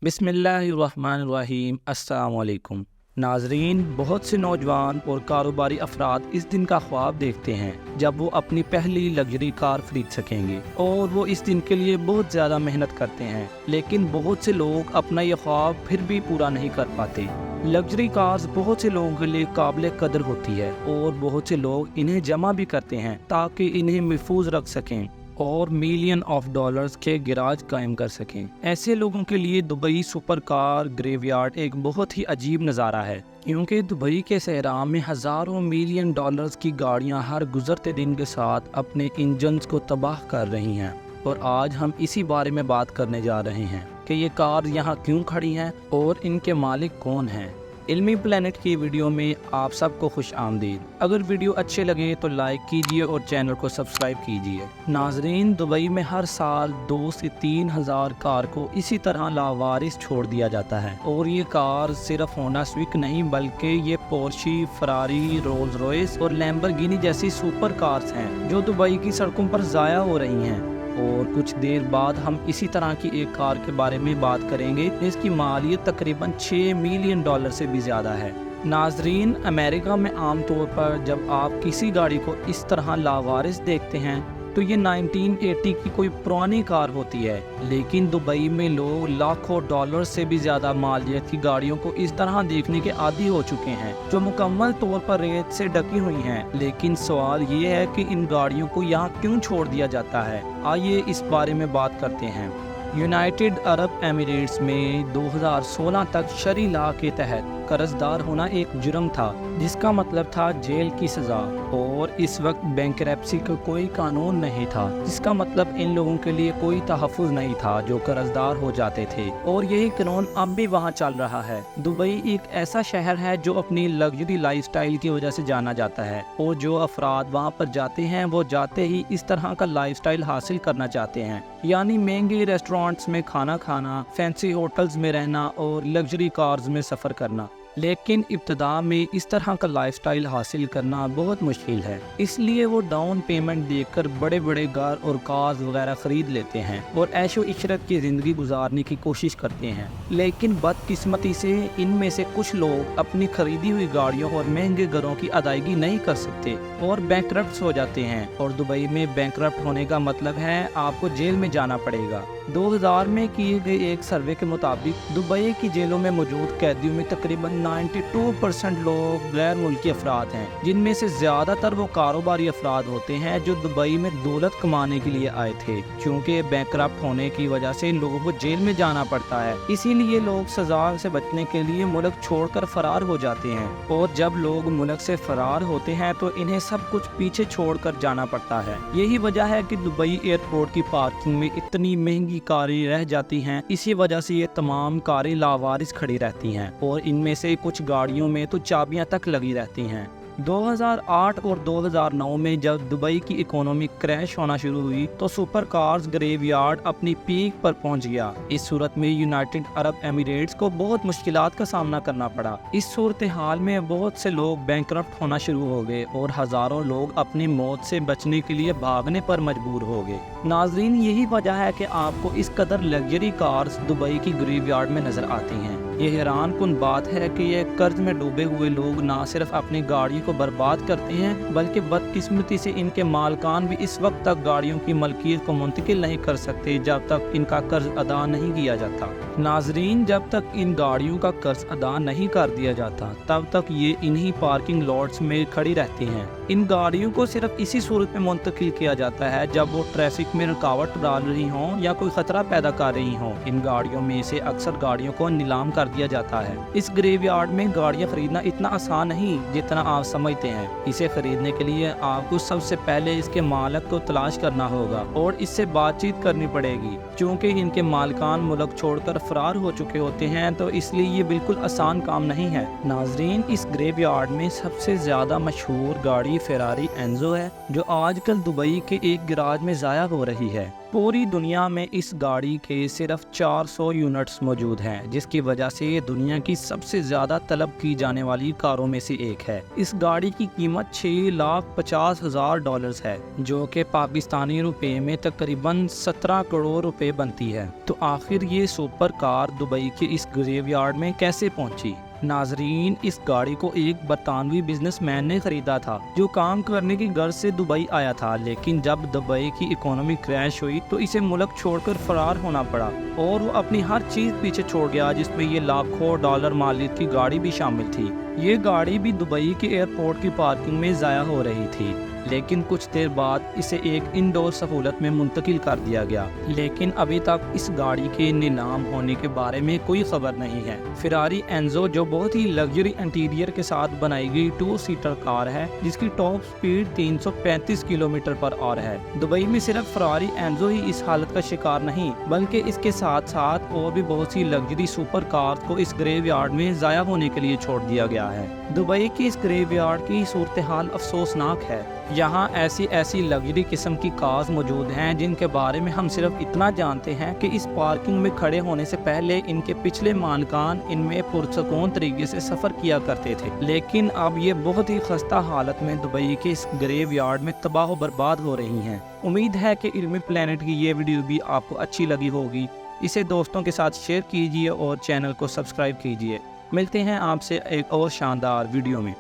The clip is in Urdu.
بسم اللہ الرحمن الرحیم۔ السلام علیکم ناظرین، بہت سے نوجوان اور کاروباری افراد اس دن کا خواب دیکھتے ہیں جب وہ اپنی پہلی لگژری کار خرید سکیں گے، اور وہ اس دن کے لیے بہت زیادہ محنت کرتے ہیں، لیکن بہت سے لوگ اپنا یہ خواب پھر بھی پورا نہیں کر پاتے۔ لگژری کارز بہت سے لوگوں کے لیے قابل قدر ہوتی ہے، اور بہت سے لوگ انہیں جمع بھی کرتے ہیں تاکہ انہیں محفوظ رکھ سکیں اور ملین آف ڈالرز کے گراج قائم کر سکیں۔ ایسے لوگوں کے لیے دبئی سپر کار گریو یارڈ ایک بہت ہی عجیب نظارہ ہے، کیونکہ دبئی کے صحرا میں ہزاروں ملین ڈالرز کی گاڑیاں ہر گزرتے دن کے ساتھ اپنے انجنز کو تباہ کر رہی ہیں، اور آج ہم اسی بارے میں بات کرنے جا رہے ہیں کہ یہ کار یہاں کیوں کھڑی ہیں اور ان کے مالک کون ہیں۔ علمی پلانٹ کی ویڈیو میں آپ سب کو خوش آمدید۔ اگر ویڈیو اچھے لگے تو لائک کیجیے اور چینل کو سبسکرائب کیجیے۔ ناظرین، دبئی میں ہر سال 2 سے 3 ہزار کار کو اسی طرح لاوارث چھوڑ دیا جاتا ہے، اور یہ کار صرف ہونڈا سویک نہیں بلکہ یہ پورشی، فراری، رولز روئس اور لیمبرگینی جیسی سپر کارز ہیں جو دبئی کی سڑکوں پر ضائع ہو رہی ہیں۔ اور کچھ دیر بعد ہم اسی طرح کی ایک کار کے بارے میں بات کریں گے جس کی مالیت تقریباً 6 ملین ڈالر سے بھی زیادہ ہے۔ ناظرین، امریکہ میں عام طور پر جب آپ کسی گاڑی کو اس طرح لاوارث دیکھتے ہیں تو یہ 1980 کی کوئی پرانی کار ہوتی ہے، لیکن دبئی میں لوگ لاکھوں ڈالر سے بھی زیادہ مالیت کی گاڑیوں کو اس طرح دیکھنے کے عادی ہو چکے ہیں جو مکمل طور پر ریت سے ڈکی ہوئی ہیں۔ لیکن سوال یہ ہے کہ ان گاڑیوں کو یہاں کیوں چھوڑ دیا جاتا ہے؟ آئیے اس بارے میں بات کرتے ہیں۔ یونائٹڈ عرب امارات میں 2016 تک شرعی لاء کے تحت قرض دار ہونا ایک جرم تھا، جس کا مطلب تھا جیل کی سزا، اور اس وقت بینکرپسی کا کوئی قانون نہیں تھا، جس کا مطلب ان لوگوں کے لیے کوئی تحفظ نہیں تھا جو قرض دار ہو جاتے تھے، اور یہی قانون اب بھی وہاں چل رہا ہے۔ دبئی ایک ایسا شہر ہے جو اپنی لگژری لائف سٹائل کی وجہ سے جانا جاتا ہے، اور جو افراد وہاں پر جاتے ہیں وہ جاتے ہی اس طرح کا لائف سٹائل حاصل کرنا چاہتے ہیں، یعنی مہنگے ریسٹورانٹس میں کھانا کھانا، فینسی ہوٹلز میں رہنا اور لگژری کارز میں سفر کرنا۔ لیکن ابتدا میں اس طرح کا لائف سٹائل حاصل کرنا بہت مشکل ہے، اس لیے وہ ڈاؤن پیمنٹ دے کر بڑے بڑے گھر اور کارز وغیرہ خرید لیتے ہیں اور عیش و عشرت کی زندگی گزارنے کی کوشش کرتے ہیں۔ لیکن بدقسمتی سے ان میں سے کچھ لوگ اپنی خریدی ہوئی گاڑیوں اور مہنگے گھروں کی ادائیگی نہیں کر سکتے اور بینکرپٹ ہو جاتے ہیں، اور دبئی میں بینکرپٹ ہونے کا مطلب ہے آپ کو جیل میں جانا پڑے گا۔ 2000 میں کیے گئے ایک سروے کے مطابق دبئی کی جیلوں میں موجود قیدیوں میں تقریباً 92% لوگ غیر ملکی افراد ہیں، جن میں سے زیادہ تر وہ کاروباری افراد ہوتے ہیں جو دبئی میں دولت کمانے کے لیے آئے تھے۔ چونکہ بینکرپٹ ہونے کی وجہ سے لوگوں کو جیل میں جانا پڑتا ہے، اسی لیے لوگ سزا سے بچنے کے لیے ملک چھوڑ کر فرار ہو جاتے ہیں، اور جب لوگ ملک سے فرار ہوتے ہیں تو انہیں سب کچھ پیچھے چھوڑ کر جانا پڑتا ہے۔ یہی وجہ ہے کہ دبئی ایئرپورٹ کی پارکنگ میں اتنی مہنگی کاریں رہ جاتی ہیں، اسی وجہ سے یہ تمام کاریں لاوارث کھڑی رہتی ہیں، اور ان میں سے کچھ گاڑیوں میں تو چابیاں تک لگی رہتی ہیں۔ 2008 اور 2009 میں جب دبئی کی اکانومی کریش ہونا شروع ہوئی تو سپر کارز گریو یارڈ اپنی پیک پر پہنچ گیا۔ اس صورت میں یونائٹڈ عرب امارات کو بہت مشکلات کا سامنا کرنا پڑا۔ اس صورتحال میں بہت سے لوگ بینکرپٹ ہونا شروع ہو گئے اور ہزاروں لوگ اپنی موت سے بچنے کے لیے بھاگنے پر مجبور ہو گئے۔ ناظرین، یہی وجہ ہے کہ آپ کو اس قدر لگژری کارز دبئی کی گریو یارڈ میں نظر آتی ہیں۔ یہ حیران کن بات ہے کہ یہ قرض میں ڈوبے ہوئے لوگ نہ صرف اپنی گاڑی کو برباد کرتے ہیں بلکہ بدقسمتی سے ان کے مالکان بھی اس وقت تک گاڑیوں کی ملکیت کو منتقل نہیں کر سکتے جب تک ان کا قرض ادا نہیں کیا جاتا۔ ناظرین، جب تک ان گاڑیوں کا قرض ادا نہیں کر دیا جاتا تب تک یہ انہی پارکنگ لاٹس میں کھڑی رہتی ہیں۔ ان گاڑیوں کو صرف اسی صورت میں منتقل کیا جاتا ہے جب وہ ٹریفک میں رکاوٹ ڈال رہی ہوں یا کوئی خطرہ پیدا کر رہی ہوں۔ ان گاڑیوں میں سے اکثر گاڑیوں کو نیلام کر دیا جاتا ہے۔ اس گریو یارڈ میں گاڑیاں خریدنا اتنا آسان نہیں جتنا آپ سمجھتے ہیں۔ اسے خریدنے کے لیے آپ کو سب سے پہلے اس کے مالک کو تلاش کرنا ہوگا اور اس سے بات چیت کرنی پڑے گی۔ چونکہ ان کے مالکان ملک چھوڑ کر فرار ہو چکے ہوتے ہیں تو اس لیے یہ بالکل آسان کام نہیں ہے۔ ناظرین، اس گریو یارڈ میں سب سے زیادہ مشہور گاڑی فراری انزو ہے، جو آج کل دبئی کے ایک گراج میں ضائع ہو رہی ہے۔ پوری دنیا میں اس گاڑی کے صرف 400 یونٹس موجود ہیں، جس کی وجہ سے یہ دنیا کی سب سے زیادہ طلب کی جانے والی کاروں میں سے ایک ہے۔ اس گاڑی کی قیمت $6,50,000 ہے، جو کہ پاکستانی روپے میں تقریباً 17 کروڑ روپے بنتی ہے۔ تو آخر یہ سپر کار دبئی کے اس گریو یارڈ میں کیسے پہنچی؟ ناظرین، اس گاڑی کو ایک برطانوی بزنس مین نے خریدا تھا جو کام کرنے کی غرض سے دبئی آیا تھا، لیکن جب دبئی کی اکانومی کریش ہوئی تو اسے ملک چھوڑ کر فرار ہونا پڑا اور وہ اپنی ہر چیز پیچھے چھوڑ گیا، جس میں یہ لاکھوں ڈالر مالیت کی گاڑی بھی شامل تھی۔ یہ گاڑی بھی دبئی کے ایئرپورٹ کی پارکنگ میں ضائع ہو رہی تھی، لیکن کچھ دیر بعد اسے ایک انڈور سہولت میں منتقل کر دیا گیا، لیکن ابھی تک اس گاڑی کے نیلام ہونے کے بارے میں کوئی خبر نہیں ہے۔ فراری اینزو جو بہت ہی لگژری انٹیریئر کے ساتھ بنائی گئی 2 سیٹر کار ہے، جس کی ٹاپ سپیڈ 335 کلومیٹر پر آور ہے۔ دبئی میں صرف فراری اینزو ہی اس حالت کا شکار نہیں، بلکہ اس کے ساتھ ساتھ اور بھی بہت سی لگژری سپر کار کو اس گریو یارڈ میں ضائع ہونے کے لیے چھوڑ دیا گیا ہے۔ دبئی کی اس گریو یارڈ کی صورتحال افسوسناک ہے۔ یہاں ایسی لگژری قسم کی کارز موجود ہیں جن کے بارے میں ہم صرف اتنا جانتے ہیں کہ اس پارکنگ میں کھڑے ہونے سے پہلے ان کے پچھلے مالکان ان میں پرسکون طریقے سے سفر کیا کرتے تھے، لیکن اب یہ بہت ہی خستہ حالت میں دبئی کے اس گریو یارڈ میں تباہ و برباد ہو رہی ہیں۔ امید ہے کہ علمی پلانٹ کی یہ ویڈیو بھی آپ کو اچھی لگی ہوگی۔ اسے دوستوں کے ساتھ شیئر کیجیے اور چینل کو سبسکرائب کیجیے۔ ملتے ہیں آپ سے ایک اور شاندار ویڈیو میں۔